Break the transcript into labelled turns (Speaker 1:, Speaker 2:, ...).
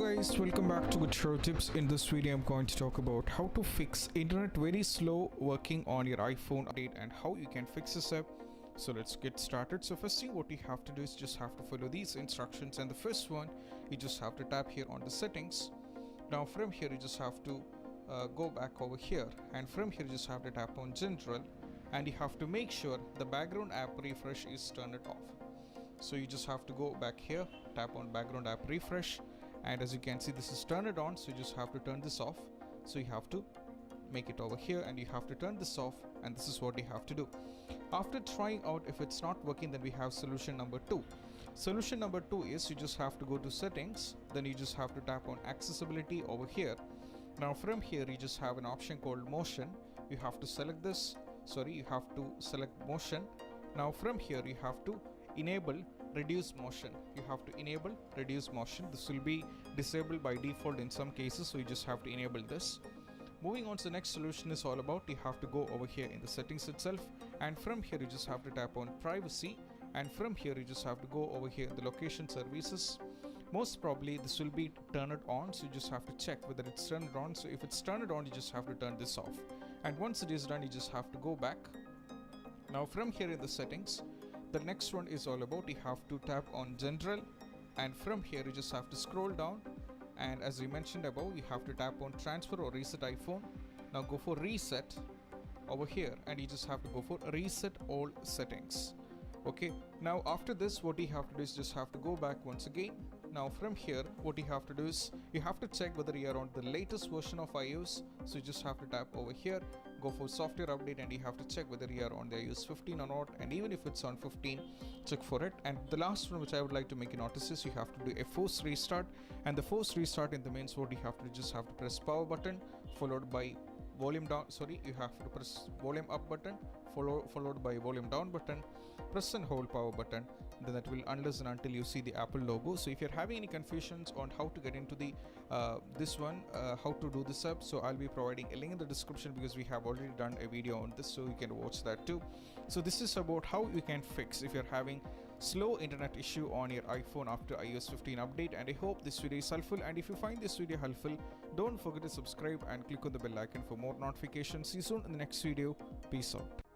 Speaker 1: Guys, welcome back to Good Show Tips. In this video I'm going to talk about how to fix internet very slow working on your iPhone update and how you can fix this up. So let's get started. So first thing what you have to do is just have to follow these instructions, and the first one, you just have to tap here on the settings. Now from here you just have to go back over here, and from here you just have to tap on general, and you have to make sure the background app refresh is turned off. So you just have to go back here, tap on background app refresh, and as you can see this is turned on, so you just have to turn this off. So you have to make it over here and you have to turn this off, and this is what you have to do. After trying out, if it's not working, then we have solution number 2. Solution number 2 is you just have to go to settings, then you just have to tap on accessibility over here. Now from here you just have an option called motion. You have to select this, you have to select motion. Now from here you have to enable reduce motion. You have to enable reduce motion. This will be disabled by default in some cases, so you just have to enable this. Moving on to the next solution is all about, you have to go over here in the settings itself, and from here you just have to tap on privacy, and from here you just have to go over here in the location services. Most probably this will be turned on, so you just have to check whether it's turned on. So if it's turned on, you just have to turn this off, and once it is done you just have to go back. Now from here in the settings, the next one is all about, you have to tap on general, and from here you just have to scroll down, and as we mentioned above, you have to tap on transfer or reset iPhone. Now go for reset over here, and you just have to go for reset all settings. Okay, now after this what you have to do is just have to go back once again. Now from here what you have to do is you have to check whether you are on the latest version of iOS. So you just have to tap over here, go for software update, and you have to check whether you are on the iOS 15 or not, and even if it's on 15, check for it. And the last one which I would like to make you notice is you have to do a force restart, and the force restart in the means what you have to just have to press power button followed by volume down, you have to press volume up button followed by volume down button, press and hold power button, then that will unless and until you see the Apple logo. So if you're having any confusions on how to get into the how to do this up, so I'll be providing a link in the description, because we have already done a video on this, so you can watch that too. So this is about how you can fix if you're having slow internet issue on your iPhone after iOS 15 update. And I hope this video is helpful, and if you find this video helpful, don't forget to subscribe and click on the bell icon for more notifications. See you soon in the next video. Peace out.